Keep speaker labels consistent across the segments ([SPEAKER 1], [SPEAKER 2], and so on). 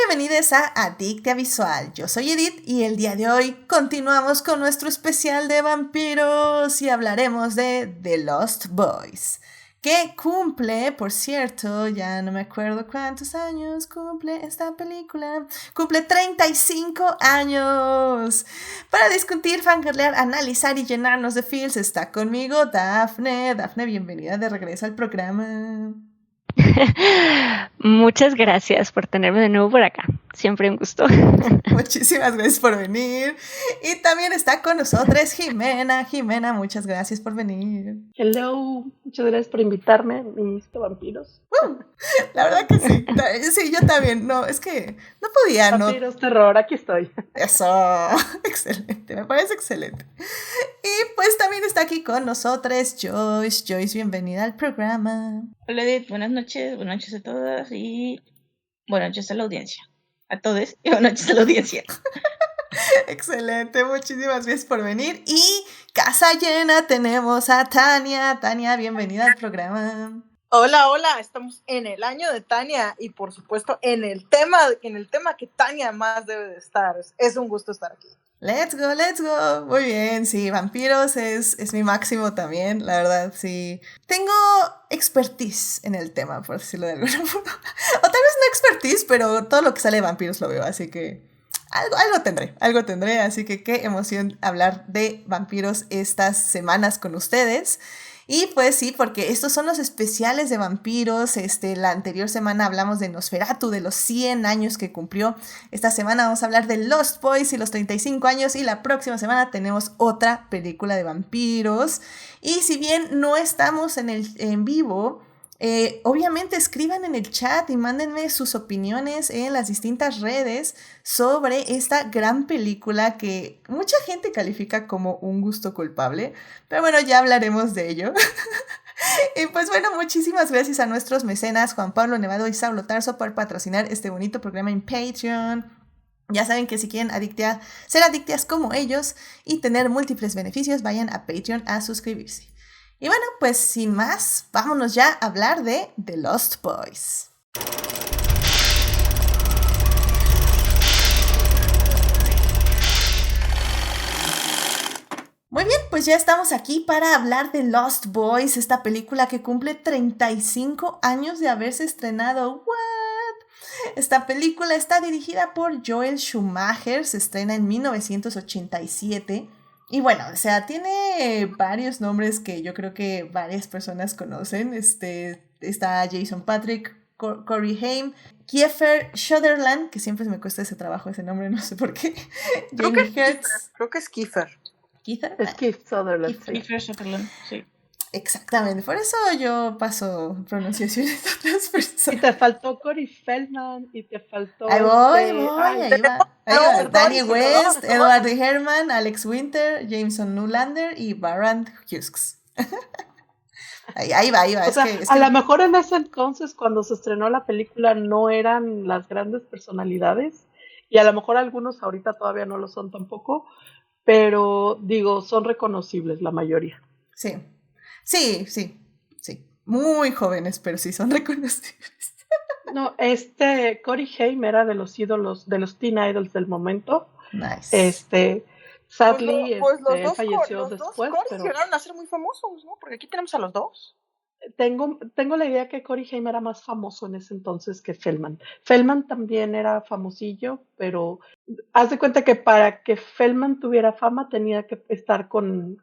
[SPEAKER 1] bienvenidos a Adictia Visual. Yo soy Edith y el día de hoy continuamos con nuestro especial de vampiros y hablaremos de The Lost Boys, que cumple, por cierto, ya no me acuerdo cuántos años cumple esta película. Cumple 35 años. Para discutir, fangirlear, analizar y llenarnos de feels está conmigo Dafne. Dafne, bienvenida de regreso al programa.
[SPEAKER 2] Muchas gracias por tenerme de nuevo por acá. Siempre un gusto.
[SPEAKER 1] Muchísimas gracias por venir. Y también está con nosotros Jimena. Jimena, muchas gracias por venir.
[SPEAKER 3] Hello, muchas gracias por invitarme, mis vampiros.
[SPEAKER 1] La verdad que sí. Sí, yo también. No, es que no podía, ¿no?
[SPEAKER 3] Vampiros, terror, aquí estoy.
[SPEAKER 1] Eso, excelente, me parece excelente. Y pues también está aquí con nosotros Joyce. Joyce, bienvenida al programa.
[SPEAKER 4] Hola Edith, buenas noches a todas y buenas noches a la audiencia. A todos y buenas noches a la audiencia.
[SPEAKER 1] Excelente, muchísimas gracias por venir. Y casa llena tenemos a Tania. Tania, bienvenida al programa.
[SPEAKER 5] Hola, estamos en el año de Tania y por supuesto en el tema que Tania más debe de estar. Es un gusto estar aquí.
[SPEAKER 1] Let's go. Muy bien, sí, vampiros es mi máximo también, la verdad, sí. Tengo expertise en el tema, por decirlo de alguna forma. O tal vez no expertise, pero todo lo que sale de vampiros lo veo, así que algo tendré, así que qué emoción hablar de vampiros estas semanas con ustedes. Y pues sí, porque estos son los especiales de vampiros. La anterior semana hablamos de Nosferatu, de los 100 años que cumplió. Esta semana vamos a hablar de Lost Boys y los 35 años. Y la próxima semana tenemos otra película de vampiros. Y si bien no estamos en vivo, obviamente escriban en el chat y mándenme sus opiniones en las distintas redes sobre esta gran película que mucha gente califica como un gusto culpable, pero bueno, ya hablaremos de ello. Y pues bueno, muchísimas gracias a nuestros mecenas Juan Pablo Nevado y Saulo Tarso por patrocinar este bonito programa en Patreon. Ya saben que si quieren ser adictias como ellos y tener múltiples beneficios, vayan a Patreon a suscribirse. Y bueno, pues sin más, vámonos ya a hablar de The Lost Boys. Muy bien, pues ya estamos aquí para hablar de Lost Boys, esta película que cumple 35 años de haberse estrenado. ¿What? Esta película está dirigida por Joel Schumacher, se estrena en 1987. Y bueno, o sea, tiene varios nombres que yo creo que varias personas conocen. Está Jason Patric, Corey Haim, Kiefer Sutherland, que siempre me cuesta ese trabajo, ese nombre, no sé por qué.
[SPEAKER 5] Jamie Hertz. Creo que es Kiefer.
[SPEAKER 1] ¿Kiefer?
[SPEAKER 3] Es Keith Sutherland.
[SPEAKER 4] Kiefer Sutherland, sí.
[SPEAKER 1] Exactamente, por eso yo paso pronunciaciones de otras personas.
[SPEAKER 3] Y te faltó Corey Feldman, y te faltó...
[SPEAKER 1] Ahí va. Danny West, Edward Herman, Alex Winter, Jameson Newlander y Baran Hughes. Ahí va.
[SPEAKER 3] O sea, a lo mejor en ese entonces, cuando se estrenó la película, no eran las grandes personalidades, y a lo mejor algunos ahorita todavía no lo son tampoco, pero digo, son reconocibles la mayoría.
[SPEAKER 1] Sí. Muy jóvenes, pero sí son reconocibles.
[SPEAKER 3] No, Corey Haim era de los ídolos, de los teen idols del momento.
[SPEAKER 1] Nice.
[SPEAKER 3] Sadly,
[SPEAKER 5] pues los dos
[SPEAKER 3] falleció
[SPEAKER 5] los
[SPEAKER 3] después.
[SPEAKER 5] Dos
[SPEAKER 3] pero
[SPEAKER 5] llegaron a ser muy famosos, ¿no? Porque aquí tenemos a los dos.
[SPEAKER 3] Tengo la idea que Corey Haim era más famoso en ese entonces que Feldman. Feldman también era famosillo, pero haz de cuenta que para que Feldman tuviera fama tenía que estar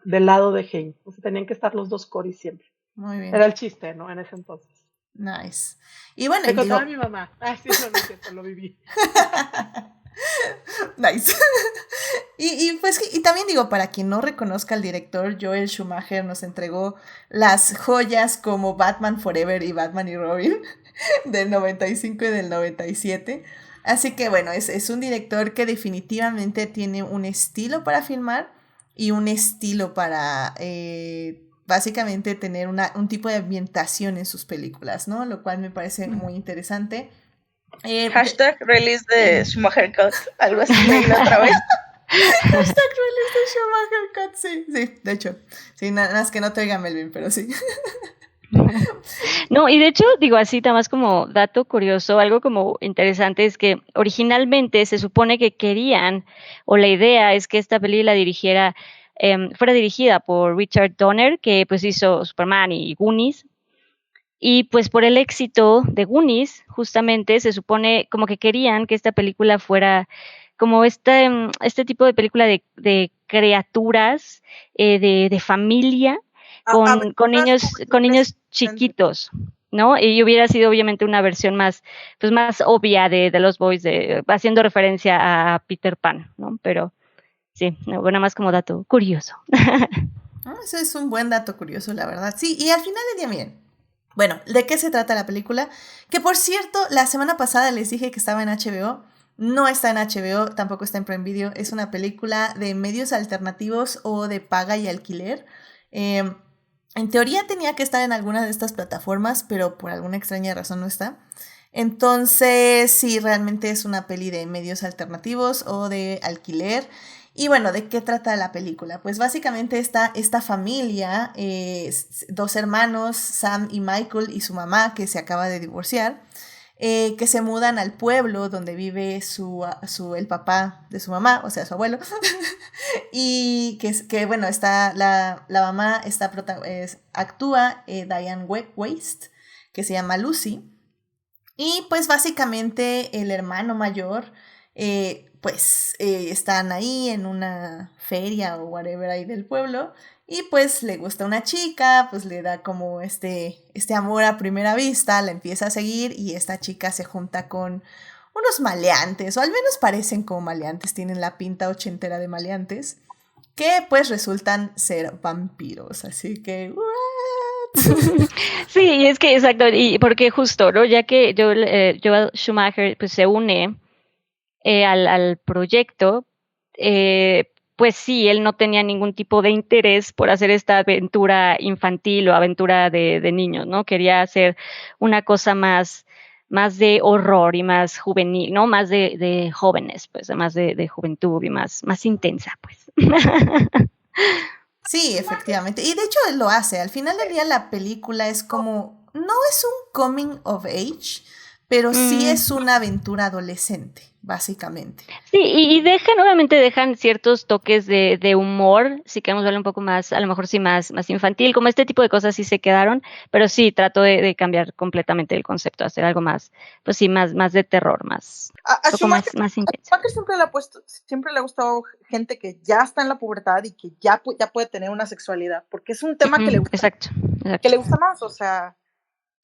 [SPEAKER 3] del lado de Haim. O sea, tenían que estar los dos Corey siempre.
[SPEAKER 1] Muy bien.
[SPEAKER 3] Era el chiste, ¿no? En ese entonces.
[SPEAKER 1] Nice. Y bueno,
[SPEAKER 3] me contaba mi mamá. Sí, no es cierto, lo viví.
[SPEAKER 1] Nice. Y también digo, para quien no reconozca al director, Joel Schumacher nos entregó las joyas como Batman Forever y Batman y Robin del 95 y del 97. Así que bueno, es un director que definitivamente tiene un estilo para filmar y un estilo para básicamente tener un tipo de ambientación en sus películas, ¿no? Lo cual me parece muy interesante.
[SPEAKER 4] Hashtag release de Schumacher Cut, algo así leí la otra vez.
[SPEAKER 1] Hashtag release de Schumacher Cut, sí, de hecho. Sí, nada más que no te oiga Melvin, pero sí.
[SPEAKER 2] No, y de hecho, digo así, nada más como dato curioso, algo como interesante es que originalmente se supone que querían, o la idea es que esta peli la dirigiera, fuera dirigida por Richard Donner, que pues hizo Superman y Goonies, y pues por el éxito de Goonies, justamente se supone como que querían que esta película fuera como este tipo de película de criaturas, de familia, con niños chiquitos, ¿no? Y hubiera sido obviamente una versión más, pues más obvia de los Boys, haciendo referencia a Peter Pan, ¿no? Pero sí, nada más como dato curioso.
[SPEAKER 1] Eso es un buen dato curioso, la verdad. Sí, y al final del día, miren. Bueno, ¿de qué se trata la película? Que por cierto, la semana pasada les dije que estaba en HBO. No está en HBO, tampoco está en Prime Video. Es una película de medios alternativos o de paga y alquiler. En teoría tenía que estar en alguna de estas plataformas, pero por alguna extraña razón no está. Entonces, sí, realmente es una peli de medios alternativos o de alquiler. Y bueno, ¿de qué trata la película? Pues básicamente está esta familia, dos hermanos, Sam y Michael, y su mamá, que se acaba de divorciar, que se mudan al pueblo donde vive el papá de su mamá, o sea, su abuelo. Y que bueno, está la mamá actúa Diane Waste, que se llama Lucy. Y pues básicamente el hermano mayor, están ahí en una feria o whatever ahí del pueblo, y pues le gusta una chica, pues le da como este amor a primera vista, la empieza a seguir, y esta chica se junta con unos maleantes, o al menos parecen como maleantes, tienen la pinta ochentera de maleantes, que pues resultan ser vampiros, así que...
[SPEAKER 2] Sí, y es que exacto, y porque justo, ¿no? Ya que Joel Schumacher pues se une al proyecto, pues sí, él no tenía ningún tipo de interés por hacer esta aventura infantil o aventura de niños, ¿no? Quería hacer una cosa más de horror y más juvenil, ¿no? Más de jóvenes, pues, más de juventud y más intensa, pues.
[SPEAKER 1] Sí, efectivamente. Y de hecho lo hace. Al final del día la película es como, no es un coming of age, pero sí es una aventura adolescente, básicamente.
[SPEAKER 2] Sí, y obviamente dejan ciertos toques de humor, si queremos verlo un poco más, a lo mejor sí más infantil, como este tipo de cosas sí se quedaron, pero sí trato de cambiar completamente el concepto, hacer algo más, pues sí, más de terror, más,
[SPEAKER 5] A
[SPEAKER 2] un poco más
[SPEAKER 5] Schumacher
[SPEAKER 2] intenso.
[SPEAKER 5] siempre le ha gustado gente que ya está en la pubertad y que ya puede tener una sexualidad, porque es un tema que le gusta,
[SPEAKER 2] Exacto.
[SPEAKER 5] que le gusta más, o sea,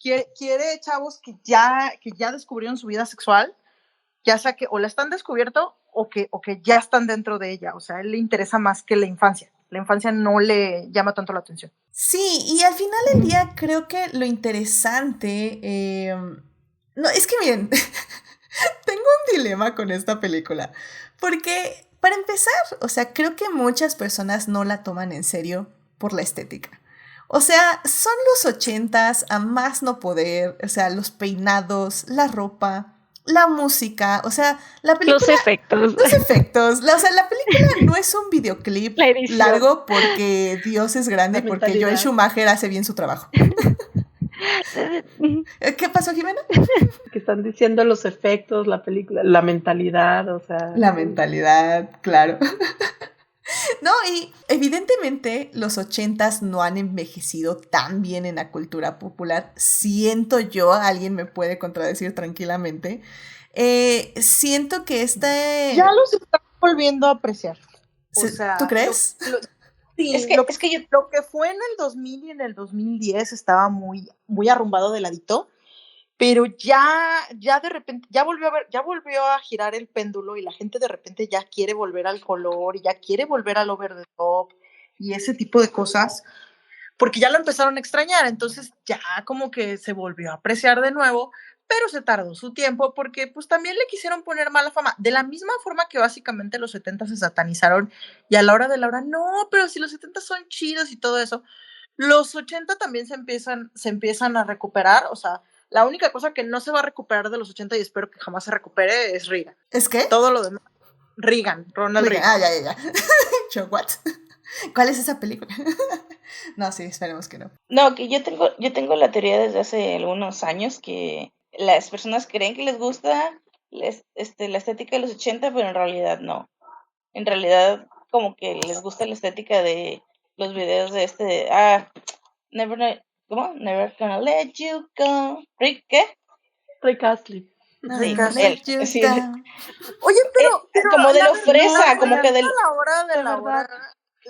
[SPEAKER 5] quiere chavos que ya descubrieron su vida sexual, ya sea que o la están descubierto o que ya están dentro de ella, o sea, a él le interesa más que la infancia no le llama tanto la atención.
[SPEAKER 1] Sí, y al final del día creo que lo interesante, no, es que miren, tengo un dilema con esta película, porque para empezar, o sea, creo que muchas personas no la toman en serio por la estética. O sea, son los 80s a más no poder, o sea, los peinados, la ropa, la música, o sea, la película...
[SPEAKER 2] Los efectos.
[SPEAKER 1] O sea, la película no es un videoclip largo porque Dios es grande, porque Joel Schumacher hace bien su trabajo. ¿Qué pasó, Jimena?
[SPEAKER 3] Que están diciendo los efectos, la película, la mentalidad, o sea...
[SPEAKER 1] La mentalidad, claro. No, y evidentemente los 80s no han envejecido tan bien en la cultura popular. Siento yo, alguien me puede contradecir tranquilamente. Siento que
[SPEAKER 5] ya los están volviendo a apreciar. O sea,
[SPEAKER 1] ¿tú crees?
[SPEAKER 5] Sí, lo que fue en el 2000 y en el 2010 estaba muy, muy arrumbado de ladito, pero ya de repente, ya volvió a girar el péndulo y la gente de repente ya quiere volver al color y ya quiere volver al over the top y ese tipo de cosas, porque ya lo empezaron a extrañar, entonces ya como que se volvió a apreciar de nuevo, pero se tardó su tiempo porque pues también le quisieron poner mala fama, de la misma forma que básicamente los 70 se satanizaron y a la hora de la hora, no, pero si los 70 son chidos y todo eso, los 80 también se empiezan a recuperar, o sea, la única cosa que no se va a recuperar de los 80 y espero que jamás se recupere es Reagan.
[SPEAKER 1] ¿Es qué?
[SPEAKER 5] Todo lo demás. Ronald Reagan.
[SPEAKER 1] Ah, ya. Yo, ¿what? ¿Cuál es esa película? No, sí, esperemos que no.
[SPEAKER 4] No, que yo tengo la teoría desde hace algunos años que las personas creen que les gusta la estética de los 80, pero en realidad no. En realidad, como que les gusta la estética de los videos Never, ¿cómo? Never gonna let you go. Rick, ¿qué?
[SPEAKER 3] Rick Astley.
[SPEAKER 4] Rick,
[SPEAKER 1] Never
[SPEAKER 4] él.
[SPEAKER 1] let you
[SPEAKER 4] Sí,
[SPEAKER 1] down.
[SPEAKER 5] Oye, pero
[SPEAKER 4] como de
[SPEAKER 5] la
[SPEAKER 4] lo
[SPEAKER 5] verdad,
[SPEAKER 4] fresa,
[SPEAKER 3] No,
[SPEAKER 4] como
[SPEAKER 5] a
[SPEAKER 4] que del...
[SPEAKER 5] la hora de
[SPEAKER 3] de
[SPEAKER 5] la
[SPEAKER 3] verdad.
[SPEAKER 5] hora,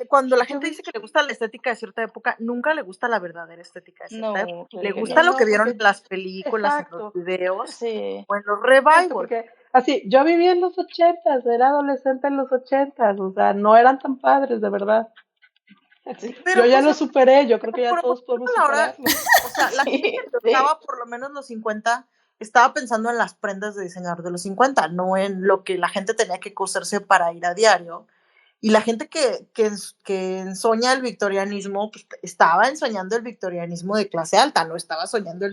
[SPEAKER 5] cuando la
[SPEAKER 3] Yo
[SPEAKER 5] gente
[SPEAKER 3] vi,
[SPEAKER 5] dice que le gusta la estética de cierta época, nunca le gusta la verdadera estética de cierta época.
[SPEAKER 4] No, claro
[SPEAKER 5] Le
[SPEAKER 4] que
[SPEAKER 5] gusta
[SPEAKER 4] no.
[SPEAKER 5] lo que
[SPEAKER 3] no,
[SPEAKER 5] vieron en
[SPEAKER 3] porque,
[SPEAKER 5] las películas, en los
[SPEAKER 3] exacto,
[SPEAKER 5] videos
[SPEAKER 4] Sí.
[SPEAKER 5] o en los
[SPEAKER 3] exacto,
[SPEAKER 5] revivals.
[SPEAKER 3] porque así, yo viví en los 80s, era adolescente en los 80s, o sea, no eran tan padres, de verdad.
[SPEAKER 4] Sí.
[SPEAKER 3] Yo
[SPEAKER 5] Pero
[SPEAKER 3] ya
[SPEAKER 5] pues
[SPEAKER 3] lo superé, yo creo que ya
[SPEAKER 5] por
[SPEAKER 3] todos
[SPEAKER 5] ejemplo,
[SPEAKER 3] podemos
[SPEAKER 5] a la hora,
[SPEAKER 3] superarlo.
[SPEAKER 5] o sea, la gente que
[SPEAKER 4] Sí,
[SPEAKER 5] le
[SPEAKER 4] sí.
[SPEAKER 5] gustaba por lo menos los 50 estaba pensando en las prendas de diseñador de los 50, no en lo que la gente tenía que coserse para ir a diario. Y la gente que ensoña el victorianismo, pues estaba ensoñando el victorianismo de clase alta, no estaba soñando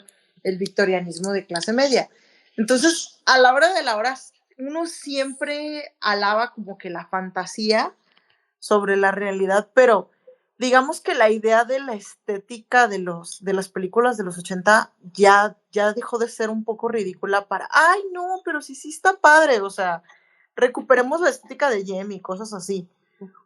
[SPEAKER 5] el victorianismo de clase media. Entonces, a la hora de la hora, uno siempre alaba como que la fantasía sobre la realidad, pero digamos que la idea de la estética de las películas de los 80 ya dejó de ser un poco ridícula para, ay, no, pero sí está padre, o sea, recuperemos la estética de Jem y cosas así.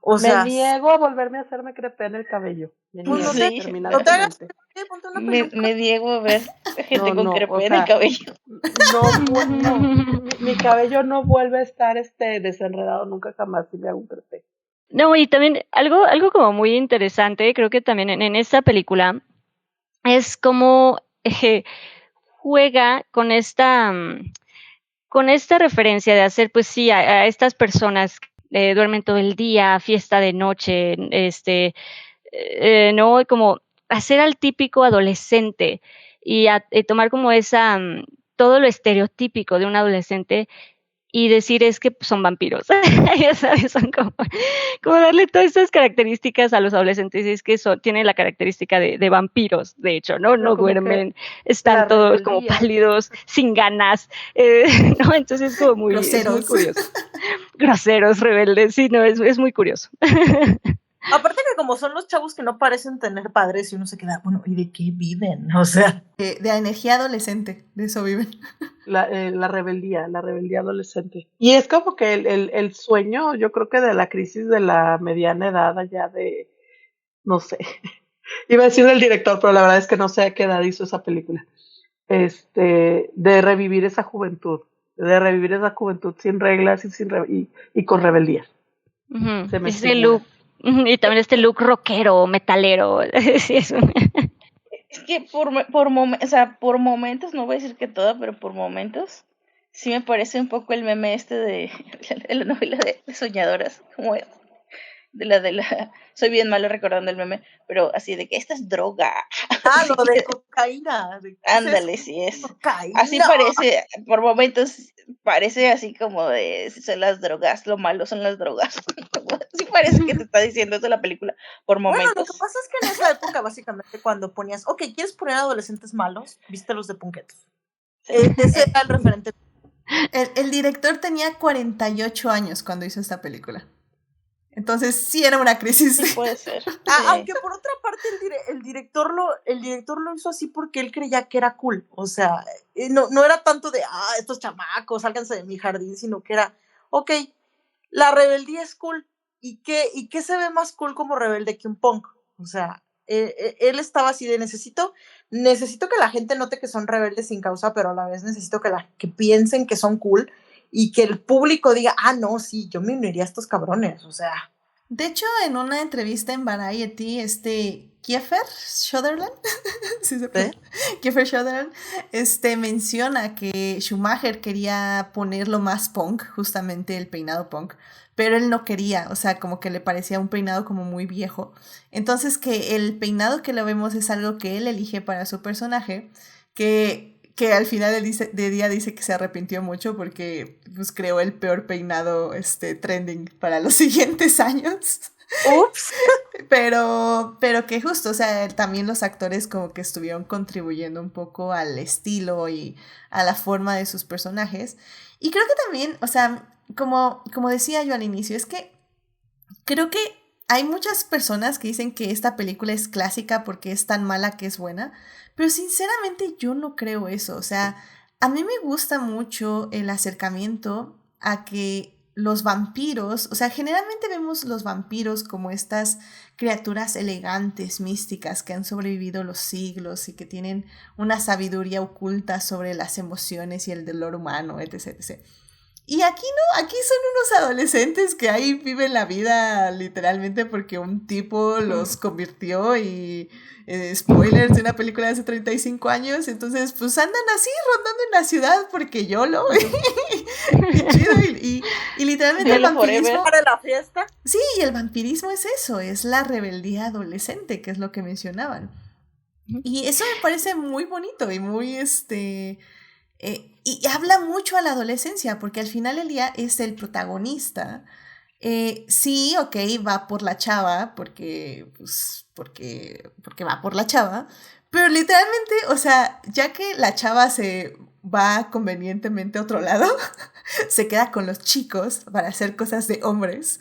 [SPEAKER 5] O
[SPEAKER 3] Me
[SPEAKER 5] sea,
[SPEAKER 3] niego a volverme a hacerme crepé en el cabello. Me
[SPEAKER 5] pues
[SPEAKER 3] niego,
[SPEAKER 4] Sí,
[SPEAKER 5] no te hagas,
[SPEAKER 3] terminantemente.
[SPEAKER 5] ponte una
[SPEAKER 4] me
[SPEAKER 5] peluca.
[SPEAKER 4] niego a ver gente con
[SPEAKER 3] No, o
[SPEAKER 4] crepé en el
[SPEAKER 3] sea,
[SPEAKER 4] cabello.
[SPEAKER 3] no, mi cabello no vuelve a estar desenredado nunca jamás si me hago un crepé.
[SPEAKER 2] No, y también algo como muy interesante, creo que también en esta película, es como juega con esta referencia de hacer, pues sí, a estas personas que duermen todo el día, fiesta de noche, ¿no? Como hacer al típico adolescente y tomar como todo lo estereotípico de un adolescente y decir es que son vampiros. Ya sabes, son como darle todas estas características a los adolescentes, y es que tienen la característica de vampiros, de hecho, ¿no?
[SPEAKER 3] Pero
[SPEAKER 2] No
[SPEAKER 3] como que
[SPEAKER 2] duermen, están
[SPEAKER 3] la
[SPEAKER 2] todos como
[SPEAKER 3] rebeldía.
[SPEAKER 2] pálidos, sin ganas, ¿no? Entonces es muy
[SPEAKER 1] Groseros.
[SPEAKER 2] curioso. Groseros, rebeldes, sí, no, es muy curioso.
[SPEAKER 5] Aparte que como son los chavos que no parecen tener padres y uno se queda, bueno, ¿y de qué viven? O sea,
[SPEAKER 1] De energía adolescente, de eso viven.
[SPEAKER 3] La rebeldía adolescente. Y es como que el sueño, yo creo que de la crisis de la mediana edad allá de, no sé, iba a decir del director, pero la verdad es que no sé a qué edad hizo esa película. De revivir esa juventud, sin reglas y con rebeldía.
[SPEAKER 2] Uh-huh.
[SPEAKER 3] Se me
[SPEAKER 2] Ese
[SPEAKER 3] figura.
[SPEAKER 2] look, y también este look rockero, metalero, sí,
[SPEAKER 4] Es que por momentos, no voy a decir que todo, pero por momentos, sí me parece un poco el meme de la novela de Soñadoras, como soy bien malo recordando el meme, pero así de que esta es droga. Así,
[SPEAKER 5] lo de cocaína, ¿qué es eso?
[SPEAKER 4] ándale, sí es. Así
[SPEAKER 5] Cocaína.
[SPEAKER 4] parece, por momentos parece así como de si son las drogas, lo malo son las drogas. Sí parece que te está diciendo eso la película por
[SPEAKER 5] Bueno, lo que
[SPEAKER 4] momentos.
[SPEAKER 5] pasa es que en esa época, básicamente, cuando ponías, ok, ¿quieres poner adolescentes malos? Vístelos de punquetos. Ese era el referente.
[SPEAKER 1] El director tenía 48 años cuando hizo esta película. Entonces sí era una crisis.
[SPEAKER 4] Sí puede ser. Sí.
[SPEAKER 5] Aunque por otra parte el director lo hizo así porque él creía que era cool. O sea, no era tanto de, estos chamacos, sálganse de mi jardín, sino que era, ok, la rebeldía es cool. ¿Y qué se ve más cool como rebelde que un punk? O sea, él estaba así de necesito que la gente note que son rebeldes sin causa, pero a la vez necesito que piensen que son cool y que el público diga, no, sí, yo me uniría a estos cabrones, o sea.
[SPEAKER 1] De hecho, en una entrevista en Variety, Kiefer Sutherland, ¿sí se puede? Kiefer Sutherland, menciona que Schumacher quería ponerlo más punk, justamente el peinado punk, pero él no quería, o sea, como que le parecía un peinado como muy viejo. Entonces que el peinado que lo vemos es algo que él elige para su personaje, que al final de día dice que se arrepintió mucho porque pues creó el peor peinado trending para los siguientes años.
[SPEAKER 5] Ups.
[SPEAKER 1] Pero que justo, o sea, también los actores como que estuvieron contribuyendo un poco al estilo y a la forma de sus personajes. Y creo que también, o sea, como decía yo al inicio, es que creo que hay muchas personas que dicen que esta película es clásica porque es tan mala que es buena, pero sinceramente yo no creo eso. O sea, a mí me gusta mucho el acercamiento a que los vampiros, o sea, generalmente vemos los vampiros como estas criaturas elegantes, místicas, que han sobrevivido los siglos y que tienen una sabiduría oculta sobre las emociones y el dolor humano, etc, etc. Y aquí no, aquí son unos adolescentes que ahí viven la vida literalmente porque un tipo los convirtió y spoilers de una película de hace 35 años, entonces pues andan así rondando en la ciudad porque YOLO. Qué chido. Y literalmente el vampirismo
[SPEAKER 5] para la fiesta.
[SPEAKER 1] Sí, y el vampirismo es eso, es la rebeldía adolescente, que es lo que mencionaban. Y eso me parece muy bonito y muy y habla mucho a la adolescencia, porque al final del día es el protagonista. Sí, ok, va por la chava, porque va por la chava, pero literalmente, o sea, ya que la chava se va convenientemente a otro lado, se queda con los chicos para hacer cosas de hombres,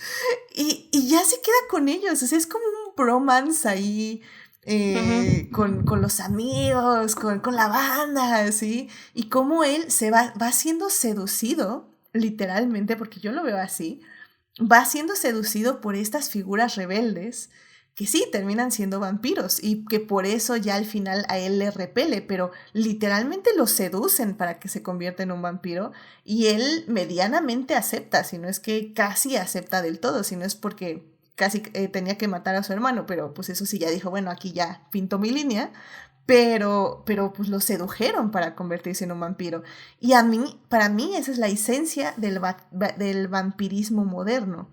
[SPEAKER 1] y ya se queda con ellos, o sea, es como un bromance ahí, con los amigos, con la banda, ¿sí? Y cómo él va siendo seducido, literalmente, porque yo lo veo así, va siendo seducido por estas figuras rebeldes que sí terminan siendo vampiros y que por eso ya al final a él le repele, pero literalmente lo seducen para que se convierta en un vampiro y él medianamente acepta, si no es que casi acepta del todo, si no es porque casi tenía que matar a su hermano, pero pues eso sí ya dijo, bueno, aquí ya pinto mi línea, pero pues lo sedujeron para convertirse en un vampiro. Y para mí esa es la esencia del vampirismo moderno,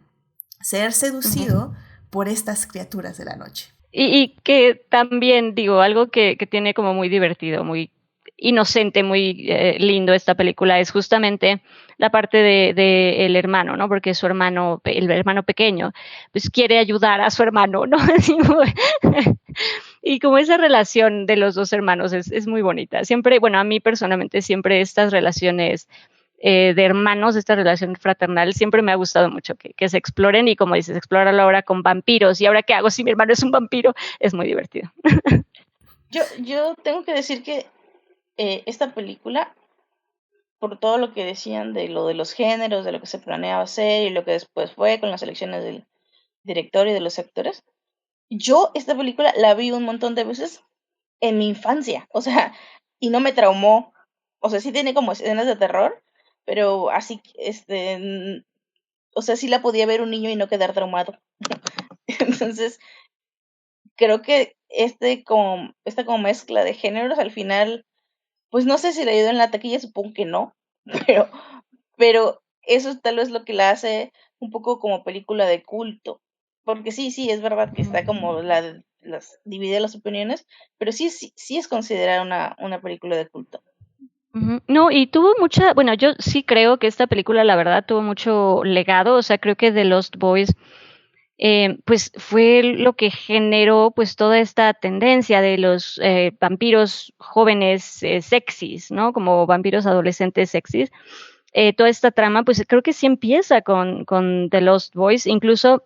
[SPEAKER 1] ser seducido por estas criaturas de la noche.
[SPEAKER 2] Y que también, digo, algo que tiene como muy divertido, muy inocente, muy lindo esta película es justamente la parte de el hermano, ¿no? Porque su hermano, el hermano pequeño, pues quiere ayudar a su hermano, ¿no? Y como esa relación de los dos hermanos es muy bonita. Siempre, bueno, a mí personalmente siempre estas relaciones de hermanos, esta relación fraternal, siempre me ha gustado mucho que se exploren y como dices, explorarlo ahora con vampiros y ahora qué hago si mi hermano es un vampiro, es muy divertido.
[SPEAKER 4] Yo tengo que decir que esta película, por todo lo que decían de lo de los géneros, de lo que se planeaba hacer y lo que después fue con las elecciones del director y de los actores, yo esta película la vi un montón de veces en mi infancia, o sea, y no me traumó. O sea, sí tiene como escenas de terror, pero así, o sea, sí la podía ver un niño y no quedar traumado. Entonces, creo que esta como mezcla de géneros al final, pues no sé si le ayudó en la taquilla, supongo que no, pero, pero eso tal vez lo que la hace un poco como película de culto. Porque sí, es verdad que está como divide las opiniones, pero sí es considerada una película de culto.
[SPEAKER 2] No, y tuvo mucha, bueno, yo sí creo que esta película, la verdad, tuvo mucho legado, o sea, creo que The Lost Boys, pues fue lo que generó pues toda esta tendencia de los vampiros jóvenes sexys, ¿no? Como vampiros adolescentes sexys. Toda esta trama, pues creo que sí empieza con The Lost Boys, incluso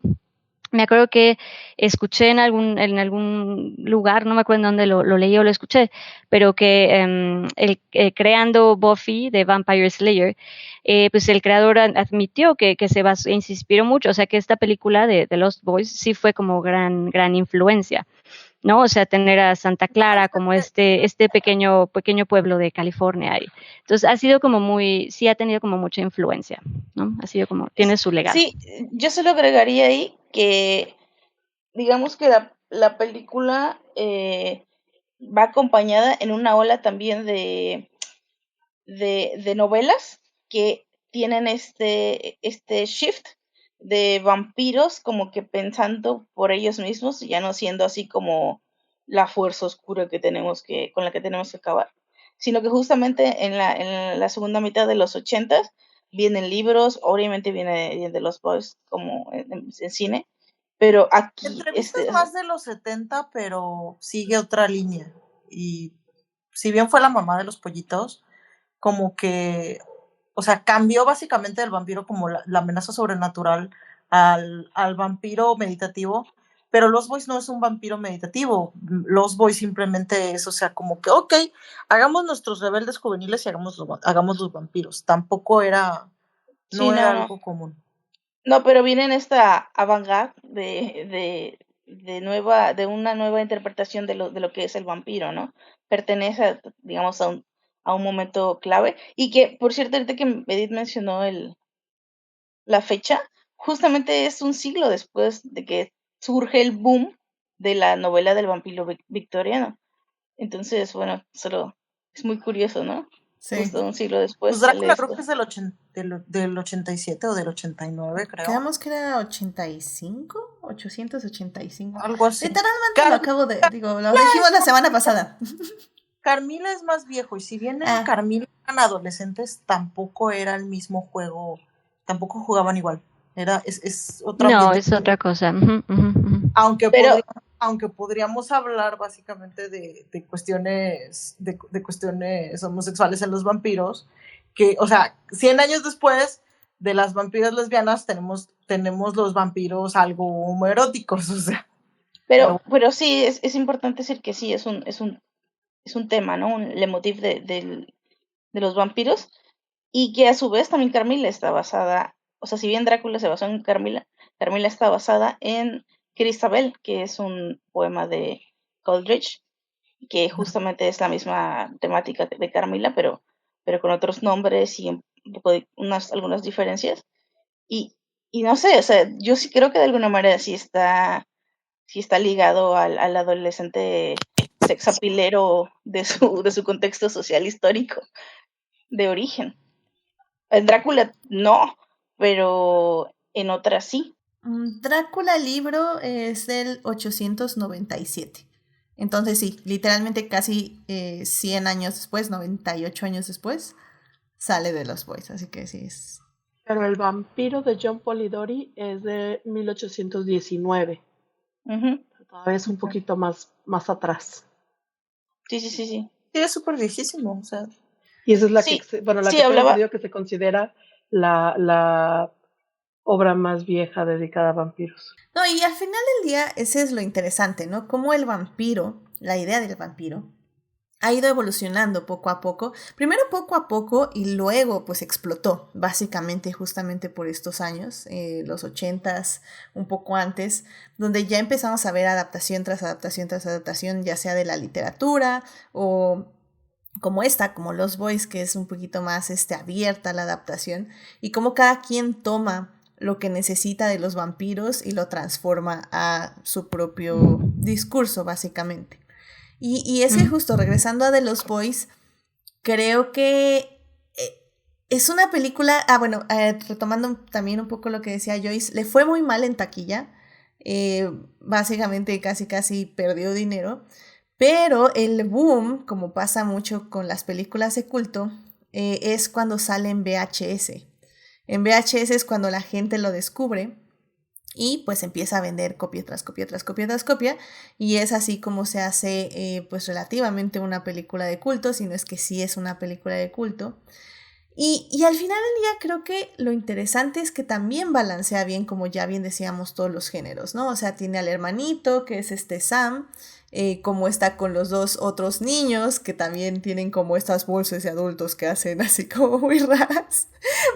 [SPEAKER 2] me acuerdo que escuché en algún lugar, no me acuerdo en dónde lo leí o lo escuché, pero que creando Buffy de Vampire Slayer, pues el creador admitió que se inspiró mucho, o sea que esta película de Lost Boys sí fue como gran influencia, ¿no? O sea, tener a Santa Clara como este pequeño pueblo de California. Entonces ha sido como sí ha tenido como mucha influencia, ¿no? Ha sido como, tiene su legado.
[SPEAKER 4] Sí, yo solo agregaría ahí que, digamos que la película va acompañada en una ola también de novelas que tienen este shift de vampiros como que pensando por ellos mismos, ya no siendo así como la fuerza oscura con la que tenemos que acabar, sino que justamente en la segunda mitad de los 80s vienen libros, obviamente viene de los boys como en cine, pero aquí
[SPEAKER 5] Entrevistas más de los 70, pero sigue otra línea. Y si bien fue la mamá de los pollitos, como que, o sea, cambió básicamente el vampiro como la amenaza sobrenatural al vampiro meditativo, pero Lost Boys no es un vampiro meditativo. Lost Boys simplemente es, o sea, como que, ok, hagamos nuestros rebeldes juveniles y hagamos los vampiros. Tampoco era, no era algo común.
[SPEAKER 4] No, pero viene en esta avant-garde de una nueva interpretación de lo que es el vampiro, ¿no? Pertenece, digamos, a un momento clave. Y que, por cierto, ahorita que Edith mencionó la fecha, justamente es un siglo después de que surge el boom de la novela del vampiro victoriano. Entonces, bueno, solo es muy curioso, ¿no?
[SPEAKER 1] Sí.
[SPEAKER 4] Justo un siglo después.
[SPEAKER 5] Pues Drácula creo que es del 87 o del 89, creo.
[SPEAKER 1] Quedamos que era 85, 885.
[SPEAKER 5] Algo así.
[SPEAKER 1] Literalmente lo dijimos la semana pasada.
[SPEAKER 5] Carmila es más viejo, y si bien Carmila eran adolescentes, tampoco era el mismo juego, tampoco jugaban igual. Es otra
[SPEAKER 2] No, es otra cosa.
[SPEAKER 5] Aunque podríamos hablar básicamente de cuestiones homosexuales en los vampiros, que, o sea, 100 años después de las vampiras lesbianas tenemos los vampiros algo homoeróticos, o sea.
[SPEAKER 4] Pero sí, es importante decir que sí, es un tema, ¿no? Un leitmotiv de los vampiros, y que a su vez también Carmila está basada, o sea, si bien Drácula se basó en Carmila está basada en Christabel, que es un poema de Coleridge, que justamente es la misma temática de Carmila, pero con otros nombres y un poco de algunas diferencias. Y no sé, o sea, yo sí creo que de alguna manera sí está ligado al adolescente sexapilero de su contexto social histórico de origen. En Drácula no, pero en otras sí.
[SPEAKER 1] Drácula libro es del 897. Entonces sí, literalmente casi 100 años después, 98 años después, sale de Lost Boys, así que sí es.
[SPEAKER 3] Pero el vampiro de John Polidori es de 1819. Todavía es un poquito más atrás.
[SPEAKER 4] Sí.
[SPEAKER 5] Sí, es súper viejísimo, o sea.
[SPEAKER 3] Y esa es la que se considera la obra más vieja dedicada a vampiros.
[SPEAKER 1] No, y al final del día ese es lo interesante, ¿no? Cómo el vampiro, la idea del vampiro, ha ido evolucionando poco a poco. Primero poco a poco y luego pues explotó, básicamente justamente por estos años, los 80s, un poco antes, donde ya empezamos a ver adaptación tras adaptación tras adaptación, ya sea de la literatura o como Lost Boys, que es un poquito más abierta a la adaptación, y como cada quien toma lo que necesita de los vampiros y lo transforma a su propio discurso, básicamente. Y es que justo regresando a The Lost Boys, creo que es una película, retomando también un poco lo que decía Joyce, le fue muy mal en taquilla, básicamente casi perdió dinero, pero el boom, como pasa mucho con las películas de culto, es cuando sale en VHS. En VHS es cuando la gente lo descubre y pues empieza a vender copia tras copia tras copia tras copia, y es así como se hace pues relativamente una película de culto, si no es que sí es una película de culto. Y al final del día creo que lo interesante es que también balancea bien, como ya bien decíamos, todos los géneros, ¿no? O sea, tiene al hermanito, que es Sam, como está con los dos otros niños, que también tienen como estas voces de adultos que hacen así como muy raras,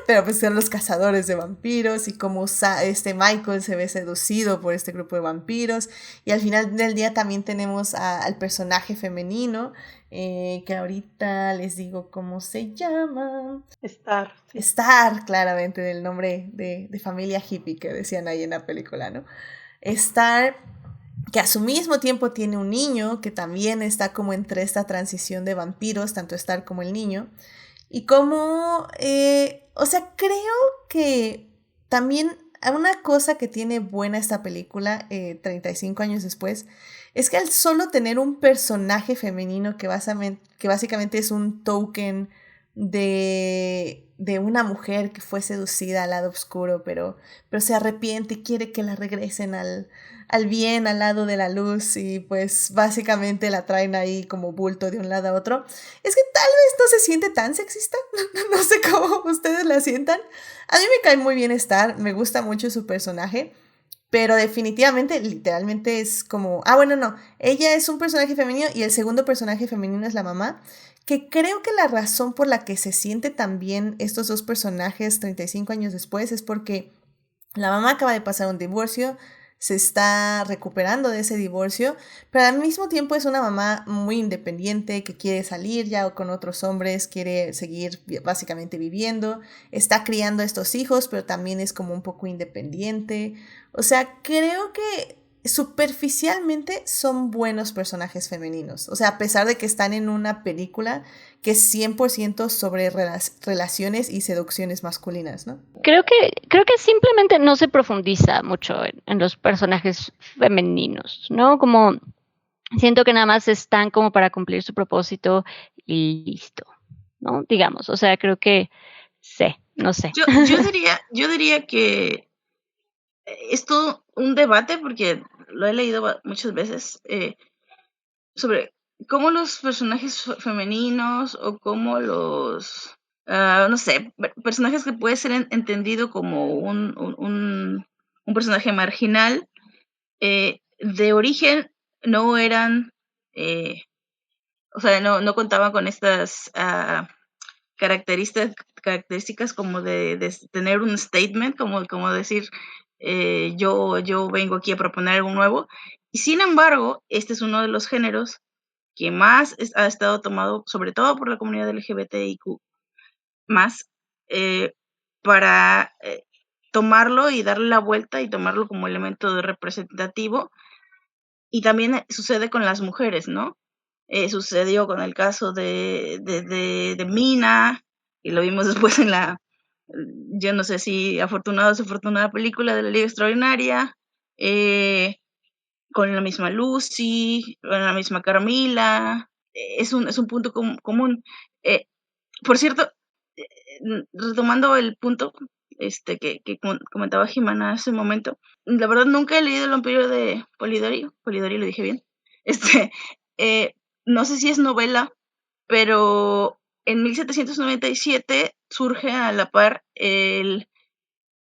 [SPEAKER 1] pero pues son los cazadores de vampiros, y como Michael se ve seducido por este grupo de vampiros, y al final del día también tenemos al personaje femenino, que ahorita les digo cómo se llama.
[SPEAKER 3] Star.
[SPEAKER 1] Sí. Star, claramente, del nombre de familia hippie que decían ahí en la película, ¿no? Star, que a su mismo tiempo tiene un niño que también está como entre esta transición de vampiros, tanto Star como el niño, y como, creo que también una cosa que tiene buena esta película, 35 años después, es que al solo tener un personaje femenino que básicamente es un token de una mujer que fue seducida al lado oscuro, pero se arrepiente y quiere que la regresen al bien, al lado de la luz, y pues básicamente la traen ahí como bulto de un lado a otro. Es que tal vez no se siente tan sexista, no sé cómo ustedes la sientan. A mí me cae muy bien Star, me gusta mucho su personaje, pero definitivamente, literalmente es como... Ah, bueno, no. Ella es un personaje femenino y el segundo personaje femenino es la mamá. Que creo que la razón por la que se siente tan bien estos dos personajes 35 años después es porque la mamá acaba de pasar un divorcio, se está recuperando de ese divorcio, pero al mismo tiempo es una mamá muy independiente que quiere salir ya con otros hombres, quiere seguir básicamente viviendo, está criando a estos hijos, pero también es como un poco independiente. O sea, creo que superficialmente son buenos personajes femeninos. O sea, a pesar de que están en una película que es 100% sobre relaciones y seducciones masculinas, ¿no?
[SPEAKER 2] Creo que simplemente no se profundiza mucho en los personajes femeninos, ¿no? Como siento que nada más están como para cumplir su propósito y listo, ¿no? Digamos, o sea, creo que no sé.
[SPEAKER 4] Yo diría que es todo un debate, porque lo he leído muchas veces, sobre cómo los personajes femeninos o cómo los, no sé, personajes que puede ser entendido como un personaje marginal, de origen no eran, o sea, no contaban con estas características como de tener un statement, como decir, yo vengo aquí a proponer algo nuevo. Y sin embargo, este es uno de los géneros que más ha estado tomado, sobre todo por la comunidad LGBTIQ, más, para tomarlo y darle la vuelta y tomarlo como elemento representativo. Y también sucede con las mujeres, ¿no? Sucedió con el caso de Mina, y lo vimos después en yo no sé si afortunada o desafortunada película de la Liga Extraordinaria, con la misma Lucy, con la misma Carmila. Es un punto común. Por cierto, retomando el punto que comentaba Jimena hace un momento, la verdad nunca he leído El vampiro de Polidori lo dije bien. No sé si es novela, pero en 1797 surge a la par el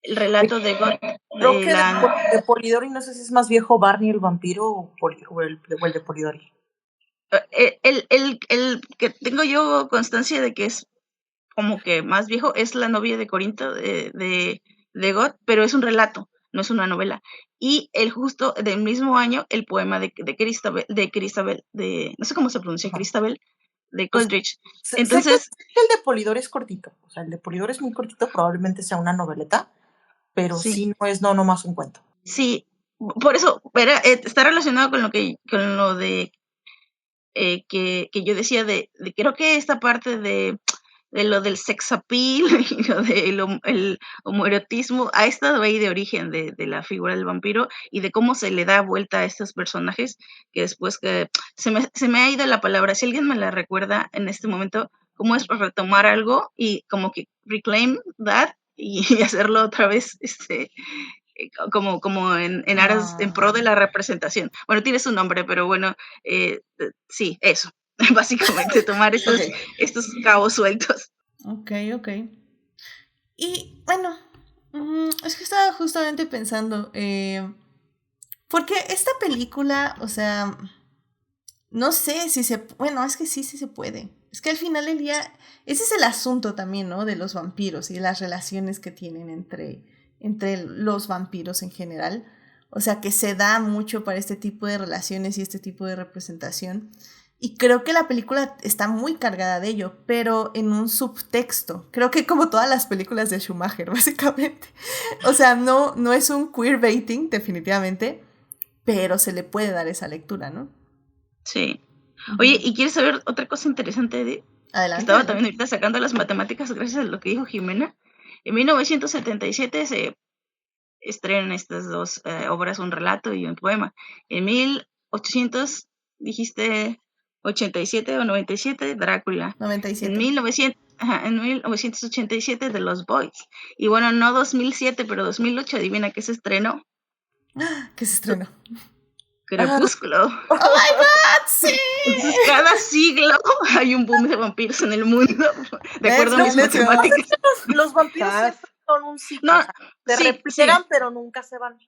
[SPEAKER 4] relato de Gott.
[SPEAKER 5] Creo que de Polidori, no sé si es más viejo Barney el vampiro o el de Polidori.
[SPEAKER 4] El que tengo yo constancia de que es como que más viejo es La novia de Corinto de Gott, pero es un relato, no es una novela. Y el justo del mismo año, el poema de Christabel, no sé cómo se pronuncia, Christabel, de Coleridge. Entonces,
[SPEAKER 5] sé que el de Polidori es cortito, o sea, el de Polidori es muy cortito, probablemente sea una noveleta, pero sí no es nomás un cuento.
[SPEAKER 4] Sí, por eso, está relacionado con lo de que yo decía de creo que esta parte de lo del sex appeal y lo del homoerotismo ha estado ahí de origen de la figura del vampiro y de cómo se le da vuelta a estos personajes, que después que se me ha ido la palabra, si alguien me la recuerda en este momento, cómo es retomar algo y como que reclaim that y hacerlo otra vez, como en aras, en pro de la representación. Bueno, tiene su nombre, pero bueno, sí, eso. Básicamente, tomar estos cabos sueltos.
[SPEAKER 1] Ok. Y bueno, es que estaba justamente pensando, porque esta película, o sea, no sé si bueno, es que sí se puede. Es que al final del día, ese es el asunto también, ¿no? De los vampiros y las relaciones que tienen entre los vampiros en general. O sea, que se da mucho para este tipo de relaciones y este tipo de representación. Y creo que la película está muy cargada de ello, pero en un subtexto. Creo que como todas las películas de Schumacher, básicamente. O sea, no es un queerbaiting, definitivamente, pero se le puede dar esa lectura, ¿no?
[SPEAKER 4] Sí. Oye, ¿y quieres saber otra cosa interesante, Edith?
[SPEAKER 1] Adelante.
[SPEAKER 4] Estaba también ahorita sacando las matemáticas gracias a lo que dijo Jimena. En 1977 se estrenan estas dos obras, un relato y un poema. En 1800, dijiste 87 o 97, Drácula.
[SPEAKER 1] 97.
[SPEAKER 4] En 1900, en 1987 de Los Boys. Y bueno, no 2007, pero 2008, adivina qué se estrenó.
[SPEAKER 1] ¿Qué se estrenó?
[SPEAKER 4] Crepúsculo.
[SPEAKER 1] ¡Oh, my God! ¡Sí!
[SPEAKER 4] Entonces, cada siglo hay un boom de vampiros en el mundo, de acuerdo a mis matemáticas.
[SPEAKER 5] Los vampiros siempre son un ciclo.
[SPEAKER 4] No,
[SPEAKER 5] o sea, se repliegan, pero nunca se van.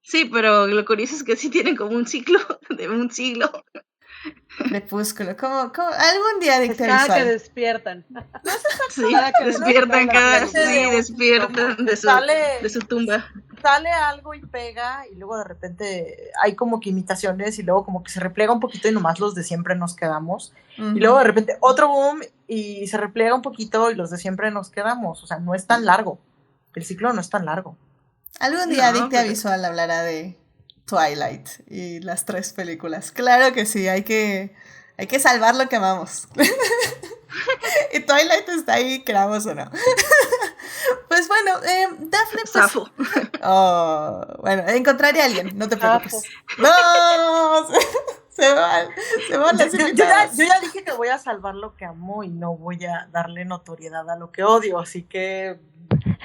[SPEAKER 4] Sí, pero lo curioso es que sí tienen como un ciclo de un siglo.
[SPEAKER 1] Crepúsculo, ¿cómo? Algún día dicté
[SPEAKER 3] cada
[SPEAKER 1] visual.
[SPEAKER 3] que despiertan.
[SPEAKER 4] Sí, despiertan de su tumba.
[SPEAKER 5] Sale algo y pega, y luego de repente hay como que imitaciones, y luego como que se repliega un poquito y nomás los de siempre nos quedamos. Y luego de repente otro boom y se repliega un poquito y los de siempre nos quedamos. O sea, no es tan largo. El ciclo no es tan largo.
[SPEAKER 1] Algún día Dictea Visual hablará de Twilight y las 3 películas. Claro que sí, hay que salvar lo que amamos. Y Twilight está ahí, queramos o no. Pues bueno, Dafne, pues... bueno, encontraré a alguien, no te preocupes. No, se van las invitadas.
[SPEAKER 5] Yo ya dije que voy a salvar lo que amo y no voy a darle notoriedad a lo que odio, así que...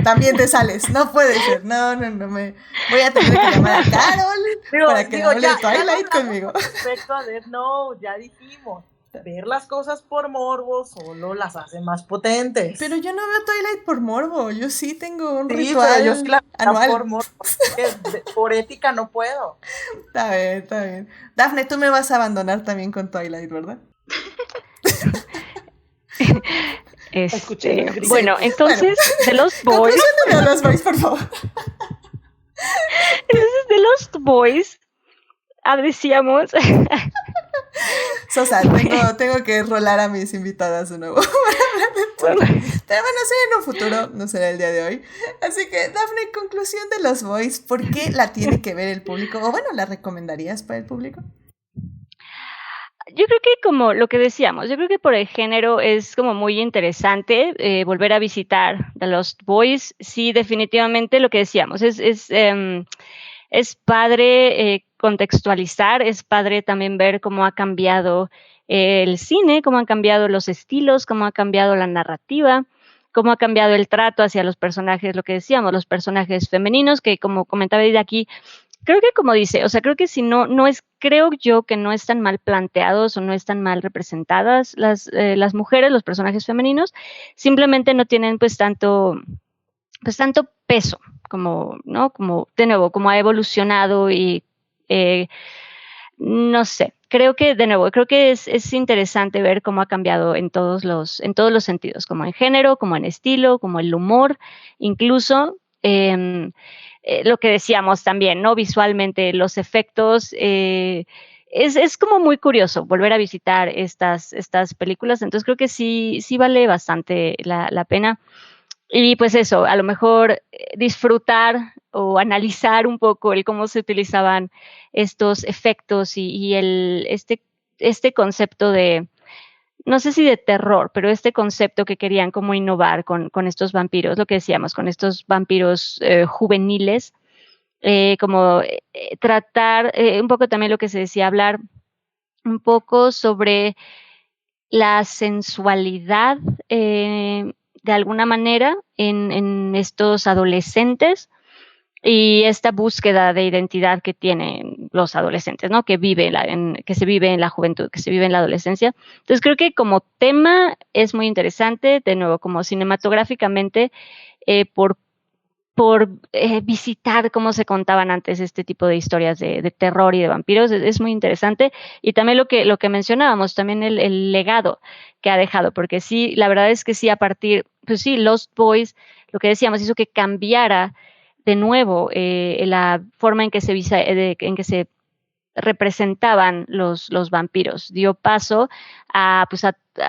[SPEAKER 1] También te sales, no puede ser, no, me voy a tener que llamar a Carol para que hable de Twilight conmigo.
[SPEAKER 5] Respecto a Death Note, ya dijimos, ver las cosas por morbo solo las hace más potentes.
[SPEAKER 1] Pero yo no veo Twilight por morbo, yo sí tengo un ritual yo sí anual.
[SPEAKER 5] Por morbo, por ética no puedo.
[SPEAKER 1] Está bien. Dafne, tú me vas a abandonar también con Twilight, ¿verdad?
[SPEAKER 2] Bueno, entonces, de Lost Boys.
[SPEAKER 1] De Lost Boys, por favor.
[SPEAKER 2] Entonces, de Lost Boys, decíamos.
[SPEAKER 1] Sosa, tengo que rolar a mis invitadas de nuevo. Pero bueno, será en un futuro, no será el día de hoy. Así que, Dafne, conclusión de Lost Boys, ¿por qué la tiene que ver el público? O bueno, ¿la recomendarías para el público?
[SPEAKER 2] Yo creo que como lo que decíamos, yo creo que por el género es como muy interesante volver a visitar The Lost Boys. Sí, definitivamente lo que decíamos, es padre contextualizar, es padre también ver cómo ha cambiado el cine, cómo han cambiado los estilos, cómo ha cambiado la narrativa, cómo ha cambiado el trato hacia los personajes, lo que decíamos, los personajes femeninos, que como comentaba de aquí, creo que como dice, o sea, creo que si creo yo que no están mal planteados o no están mal representadas las mujeres, los personajes femeninos, simplemente no tienen pues tanto peso, como, ¿no? Como, de nuevo, como ha evolucionado y no sé, creo que es interesante ver cómo ha cambiado en todos los sentidos, como en género, como en estilo, como el humor, incluso lo que decíamos también, ¿no? Visualmente, los efectos, es como muy curioso volver a visitar estas películas, entonces creo que sí vale bastante la pena. Y pues eso, a lo mejor disfrutar o analizar un poco el cómo se utilizaban estos efectos y este concepto de, no sé si de terror, pero este concepto que querían como innovar con estos vampiros, lo que decíamos, con estos vampiros juveniles, como tratar un poco también lo que se decía, hablar un poco sobre la sensualidad de alguna manera en estos adolescentes y esta búsqueda de identidad que tienen los adolescentes, ¿no? Que se vive en la juventud, que se vive en la adolescencia. Entonces creo que como tema es muy interesante, de nuevo, como cinematográficamente, por visitar cómo se contaban antes este tipo de historias de terror y de vampiros, es muy interesante. Y también lo que mencionábamos, también el legado que ha dejado, porque sí, la verdad es que sí, pues sí, Lost Boys, lo que decíamos, hizo que cambiara de nuevo la forma en que se representaban los vampiros. Dio paso a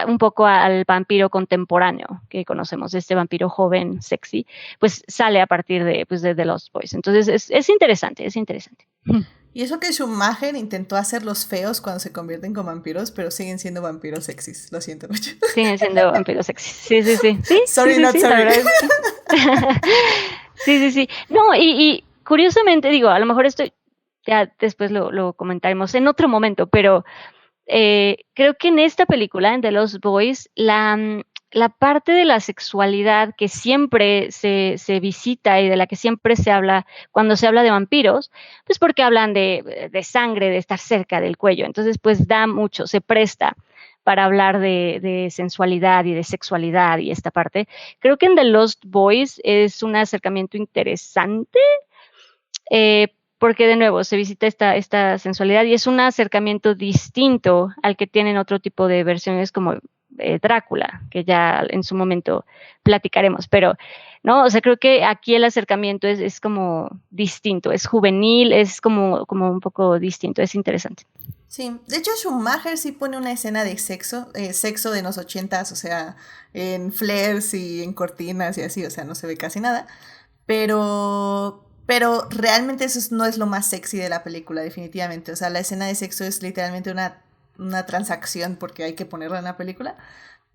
[SPEAKER 2] un poco al vampiro contemporáneo que conocemos, este vampiro joven, sexy, pues sale a partir de The Lost Boys. Entonces es interesante.
[SPEAKER 1] Y eso que Schumacher intentó hacerlos feos cuando se convierten con vampiros, pero siguen siendo vampiros sexys, lo siento mucho.
[SPEAKER 2] Siguen siendo vampiros sexys, sí.
[SPEAKER 1] Sorry, not sorry.
[SPEAKER 2] Sí. No, y curiosamente, digo, a lo mejor esto ya después lo comentaremos en otro momento, pero creo que en esta película, en The Lost Boys, la parte de la sexualidad que siempre se visita y de la que siempre se habla cuando se habla de vampiros, pues porque hablan de sangre, de estar cerca del cuello. Entonces, pues da mucho, se presta para hablar de sensualidad y de sexualidad y esta parte. Creo que en The Lost Boys es un acercamiento interesante, porque de nuevo se visita esta sensualidad y es un acercamiento distinto al que tienen otro tipo de versiones como Drácula, que ya en su momento platicaremos, pero no, o sea, creo que aquí el acercamiento es como distinto, es juvenil, es como un poco distinto, es interesante.
[SPEAKER 1] Sí, de hecho Schumacher sí pone una escena de sexo de los 80s, o sea, en flares y en cortinas y así, o sea, no se ve casi nada, pero realmente eso no es lo más sexy de la película, definitivamente, o sea, la escena de sexo es literalmente una transacción porque hay que ponerla en la película,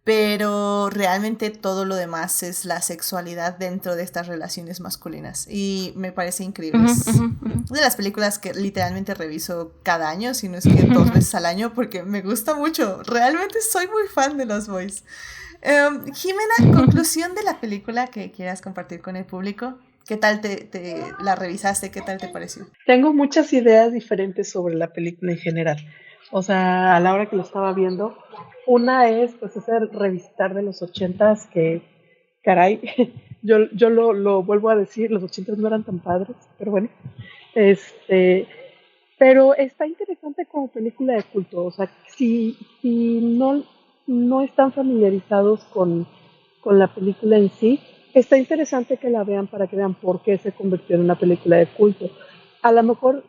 [SPEAKER 1] pero realmente todo lo demás es la sexualidad dentro de estas relaciones masculinas y me parece increíble. Es de las películas que literalmente reviso cada año, si no es que 2 veces al año, porque me gusta mucho. Realmente soy muy fan de Los Boys. Jimena, conclusión de la película que quieras compartir con el público. ¿Qué tal te la revisaste? ¿Qué tal te pareció?
[SPEAKER 3] Tengo muchas ideas diferentes sobre la película en general. O sea, a la hora que lo estaba viendo, una es pues ese revisitar de los 80s que, caray, yo lo vuelvo a decir, los 80s no eran tan padres, pero bueno. Pero está interesante como película de culto. O sea, si no están familiarizados con la película en sí, está interesante que la vean para que vean por qué se convirtió en una película de culto. A lo mejor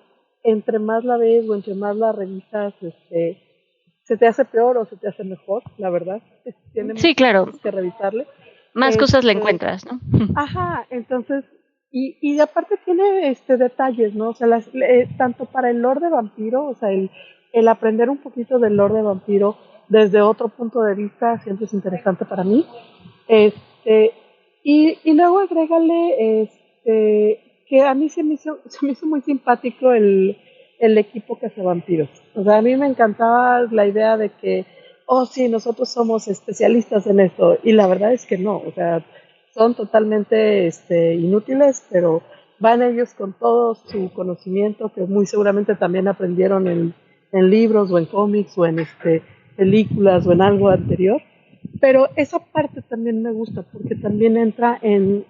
[SPEAKER 3] entre más la ves o entre más la revisas, se te hace peor o se te hace mejor, la verdad. Tiene
[SPEAKER 2] Sí, claro.
[SPEAKER 3] cosas que revisarle.
[SPEAKER 2] Más cosas le encuentras, ¿no?
[SPEAKER 3] Ajá, entonces, y aparte tiene detalles, ¿no? O sea, tanto para el lore de vampiro, o sea, el aprender un poquito del lore de vampiro desde otro punto de vista siempre es interesante para mí. Y luego agrégale que a mí se me hizo muy simpático el equipo Cazavampiros. O sea, a mí me encantaba la idea de que, oh sí, nosotros somos especialistas en esto, y la verdad es que no, o sea, son totalmente inútiles, pero van ellos con todo su conocimiento que muy seguramente también aprendieron en libros o en cómics o en películas o en algo anterior. Pero esa parte también me gusta porque también entra en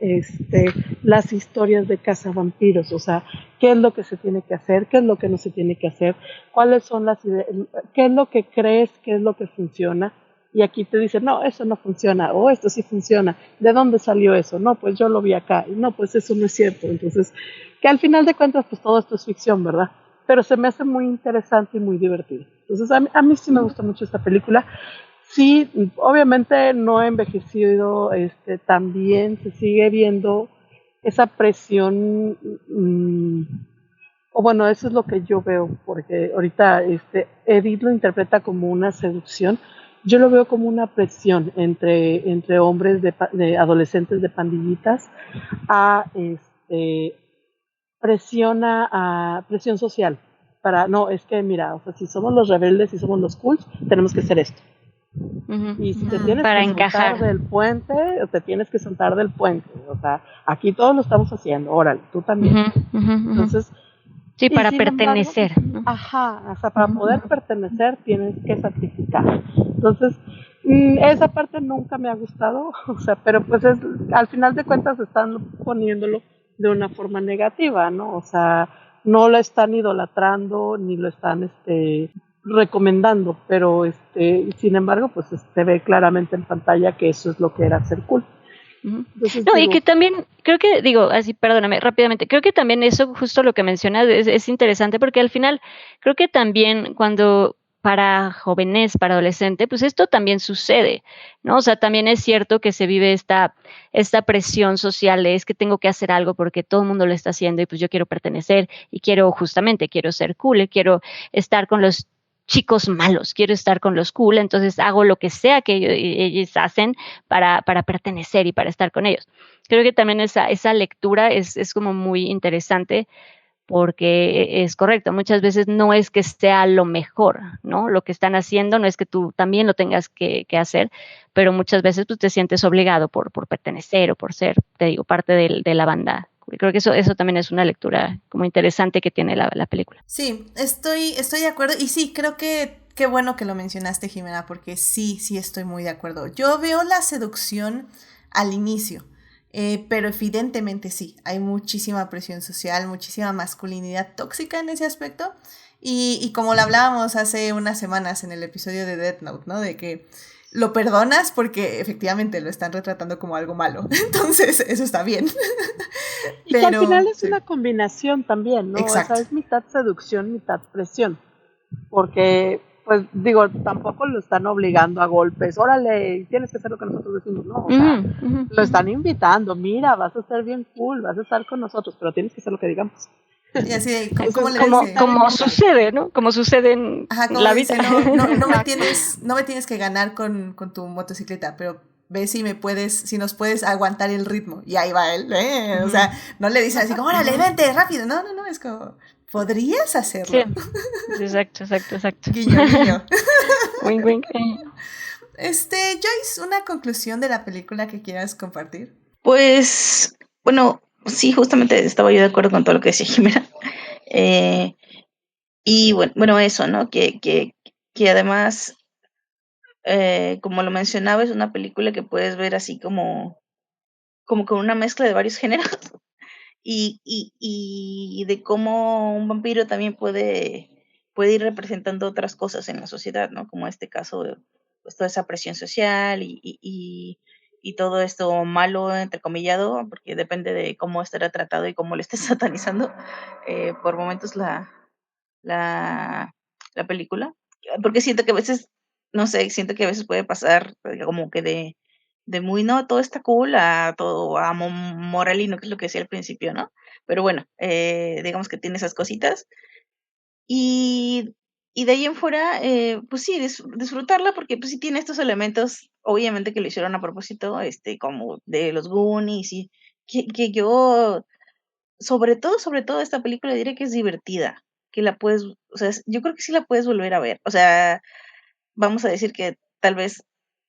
[SPEAKER 3] las historias de cazavampiros, o sea, qué es lo que se tiene que hacer, qué es lo que no se tiene que hacer, cuáles son las ideas, qué es lo que crees, qué es lo que funciona, y aquí te dicen, no, eso no funciona, o esto sí funciona, ¿de dónde salió eso? No, pues yo lo vi acá, y no, pues eso no es cierto. Entonces, que al final de cuentas, pues todo esto es ficción, ¿verdad? Pero se me hace muy interesante y muy divertido. Entonces, a mí sí me gusta mucho esta película. Sí, obviamente no ha envejecido tan bien, se sigue viendo esa presión, o bueno, eso es lo que yo veo, porque ahorita Edith lo interpreta como una seducción, yo lo veo como una presión entre hombres de adolescentes de pandillitas a presión social. No, es que mira, o sea, si somos los rebeldes, si somos los cools, tenemos que hacer esto. Y si te tienes
[SPEAKER 2] para
[SPEAKER 3] que
[SPEAKER 2] encajar
[SPEAKER 3] saltar del puente, te tienes que saltar del puente. O sea, aquí todos lo estamos haciendo, órale, tú también. Entonces,
[SPEAKER 2] sí, para pertenecer.
[SPEAKER 3] Embargo, ajá, o sea, para poder pertenecer tienes que sacrificar. Entonces, esa parte nunca me ha gustado, o sea, pero pues al final de cuentas están poniéndolo de una forma negativa, ¿no? O sea, no lo están idolatrando ni lo están recomendando, pero sin embargo, pues se ve claramente en pantalla que eso es lo que era ser cool.
[SPEAKER 2] Entonces, no, y que también, creo que, así, perdóname, rápidamente, creo que también eso, justo lo que mencionas, es interesante, porque al final, creo que también cuando para jóvenes, para adolescentes, pues esto también sucede, ¿no? O sea, también es cierto que se vive esta presión social, es que tengo que hacer algo porque todo el mundo lo está haciendo y pues yo quiero pertenecer y quiero ser cool, quiero estar con los chicos malos, quiero estar con los cool, entonces hago lo que sea que ellos hacen para pertenecer y para estar con ellos. Creo que también esa lectura es como muy interesante, porque es correcto, muchas veces no es que sea lo mejor, ¿no? Lo que están haciendo no es que tú también lo tengas que hacer, pero muchas veces tú te sientes obligado por pertenecer o por ser, te digo, parte de la banda. Creo que eso también es una lectura como interesante que tiene la película.
[SPEAKER 1] Sí, estoy de acuerdo y sí, creo que qué bueno que lo mencionaste, Jimena, porque sí estoy muy de acuerdo. Yo veo la seducción al inicio. Pero evidentemente sí, hay muchísima presión social, muchísima masculinidad tóxica en ese aspecto. Y como lo hablábamos hace unas semanas en el episodio de Death Note, ¿no? De que lo perdonas porque efectivamente lo están retratando como algo malo. Entonces, eso está bien.
[SPEAKER 3] Y que al final es una combinación también, ¿no?
[SPEAKER 1] Exacto.
[SPEAKER 3] O sea, es mitad seducción, mitad presión. Porque, pues, digo, tampoco lo están obligando a golpes. Órale, tienes que hacer lo que nosotros decimos, ¿no? O sea, lo están invitando. Mira, vas a estar bien cool, vas a estar con nosotros, pero tienes que hacer lo que digamos.
[SPEAKER 1] Y así,
[SPEAKER 2] como sucede, ¿no? Como sucede en la vida.
[SPEAKER 1] No me tienes que ganar con tu motocicleta, pero ve si nos puedes aguantar el ritmo. Y ahí va él, ¿eh? O sea, no le dicen así como, órale, vente, rápido. No, es como, ¿podrías hacerlo?
[SPEAKER 2] Sí, exacto.
[SPEAKER 1] Guiño.
[SPEAKER 2] Wink, wink.
[SPEAKER 1] Joyce, ¿una conclusión de la película que quieras compartir?
[SPEAKER 4] Pues, bueno, sí, justamente estaba yo de acuerdo con todo lo que decía Jimena. Y bueno, eso, ¿no? Que además, como lo mencionaba, es una película que puedes ver así como con una mezcla de varios géneros y de cómo un vampiro también puede ir representando otras cosas en la sociedad, ¿no? Como en este caso, pues toda esa presión social y todo esto malo, entrecomillado, porque depende de cómo estará tratado y cómo le estés satanizando por momentos la película. Porque siento que a veces, no sé, siento que a veces puede pasar como que de muy, no, todo está cool a todo, a moralino, que es lo que decía al principio, ¿no? Pero bueno, digamos que tiene esas cositas. Y de ahí en fuera, pues sí, disfrutarla porque pues sí tiene estos elementos, obviamente que lo hicieron a propósito, como de los Goonies y que yo, sobre todo esta película diré que es divertida, que la puedes, o sea, yo creo que sí la puedes volver a ver. O sea, vamos a decir que tal vez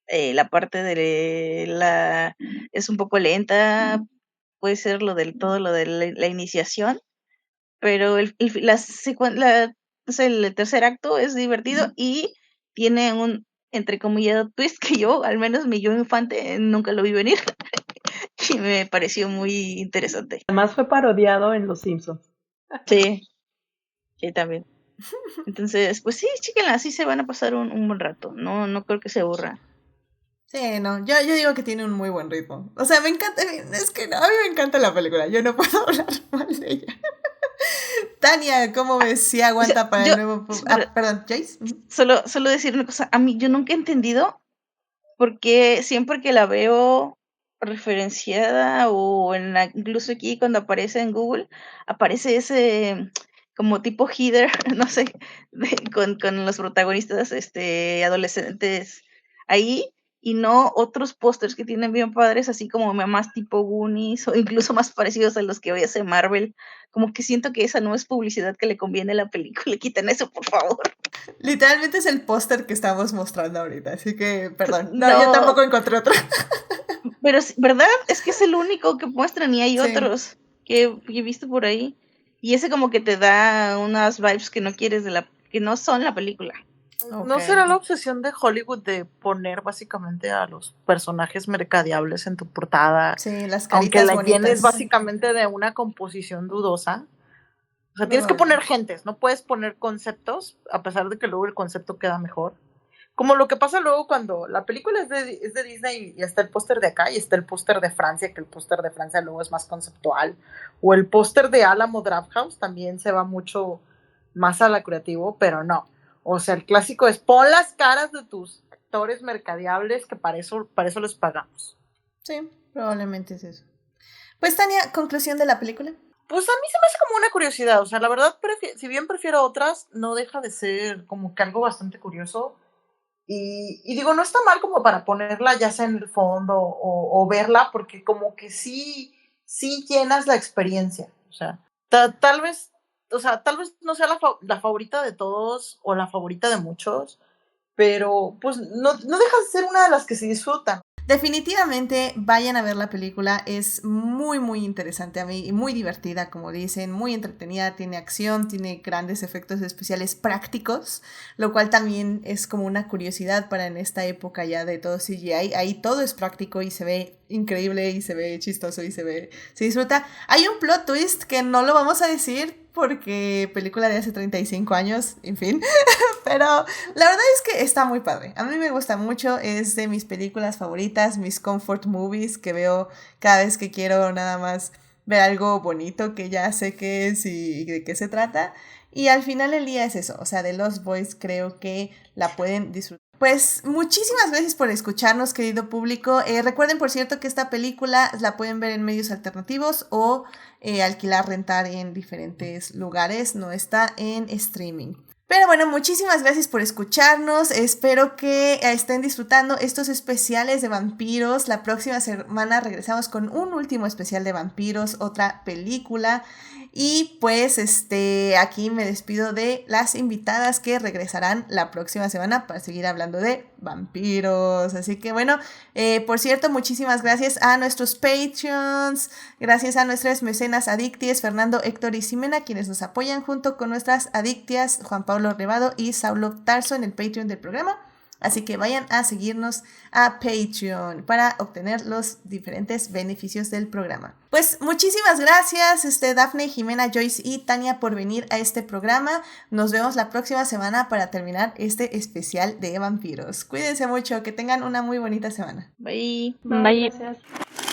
[SPEAKER 4] la parte de es un poco lenta, puede ser todo lo de la iniciación, pero no sé, el tercer acto es divertido y tiene un entrecomillado twist que yo, al menos mi yo infante, nunca lo vi venir y me pareció muy interesante.
[SPEAKER 3] Además fue parodiado en Los Simpsons.
[SPEAKER 4] Sí, también. Entonces, pues sí, chíquenla, así se van a pasar un buen rato. No creo que se aburra.
[SPEAKER 1] Sí, no, yo digo que tiene un muy buen ritmo. O sea, me encanta, es que a mí me encanta la película, yo no puedo hablar mal de ella. Tania, ¿cómo ves? ¿Si aguanta para el nuevo? Perdón, Joyce.
[SPEAKER 4] Solo decir una cosa, a mí yo nunca he entendido por qué siempre que la veo referenciada o incluso aquí cuando aparece en Google, aparece ese como tipo header, no sé, con los protagonistas adolescentes ahí y no otros pósters que tienen bien padres, así como más tipo Goonies o incluso más parecidos a los que hoy hace Marvel. Como que siento que esa no es publicidad que le conviene a la película. Quiten eso, por favor.
[SPEAKER 1] Literalmente es el póster que estamos mostrando ahorita, así que, perdón. No,
[SPEAKER 4] No.
[SPEAKER 1] yo tampoco encontré otro.
[SPEAKER 4] Pero, ¿verdad? Es que es el único que muestran y hay otros que he visto por ahí. Y ese como que te da unas vibes que no quieres que no son la película.
[SPEAKER 5] ¿No será la obsesión de Hollywood de poner básicamente a los personajes mercadeables en tu portada?
[SPEAKER 1] Sí, las caritas
[SPEAKER 5] aunque la
[SPEAKER 1] bonitas.
[SPEAKER 5] llenes básicamente de una composición dudosa. O sea, tienes que poner gentes, no puedes poner conceptos, a pesar de que luego el concepto queda mejor. Como lo que pasa luego cuando la película es de Disney y está el póster de acá y está el póster de Francia, que el póster de Francia luego es más conceptual. O el póster de Alamo Drafthouse también se va mucho más a la creativo, pero no. O sea, el clásico es pon las caras de tus actores mercadeables, que para eso les pagamos.
[SPEAKER 1] Sí, probablemente es eso. Pues Tania, conclusión de la película.
[SPEAKER 5] Pues a mí se me hace como una curiosidad, o sea, la verdad, si bien prefiero otras, no deja de ser como que algo bastante curioso. Y digo, no está mal como para ponerla ya sea en el fondo o verla, porque como que sí llenas la experiencia. O sea, tal vez o sea, tal vez no sea la favorita de todos o la favorita de muchos, pero pues no deja de ser una de las que se disfrutan.
[SPEAKER 1] Definitivamente vayan a ver la película, es muy muy interesante a mí y muy divertida, como dicen, muy entretenida, tiene acción, tiene grandes efectos especiales prácticos, lo cual también es como una curiosidad para en esta época ya de todo CGI, ahí todo es práctico y se ve increíble y se ve chistoso y se disfruta. Hay un plot twist que no lo vamos a decir porque película de hace 35 años, en fin. Pero la verdad es que está muy padre. A mí me gusta mucho, es de mis películas favoritas, mis comfort movies que veo cada vez que quiero nada más ver algo bonito que ya sé qué es y de qué se trata. Y al final del día es eso, o sea, de Lost Boys creo que la pueden disfrutar. Pues muchísimas gracias por escucharnos, querido público. Recuerden, por cierto, que esta película la pueden ver en medios alternativos o alquilar, rentar en diferentes lugares. No está en streaming. Pero bueno, muchísimas gracias por escucharnos. Espero que estén disfrutando estos especiales de vampiros. La próxima semana regresamos con un último especial de vampiros, otra película. Y pues aquí me despido de las invitadas que regresarán la próxima semana para seguir hablando de vampiros. Así que bueno, por cierto, muchísimas gracias a nuestros Patreons, gracias a nuestras mecenas adicties, Fernando, Héctor y Ximena, quienes nos apoyan junto con nuestras adictias, Juan Pablo Revado y Saulo Tarso en el Patreon del programa. Así que vayan a seguirnos a Patreon para obtener los diferentes beneficios del programa. Pues muchísimas gracias, Dafne, Jimena, Joyce y Tania por venir a este programa. Nos vemos la próxima semana para terminar este especial de vampiros. Cuídense mucho, que tengan una muy bonita semana.
[SPEAKER 4] Bye.
[SPEAKER 2] Bye.
[SPEAKER 3] Gracias.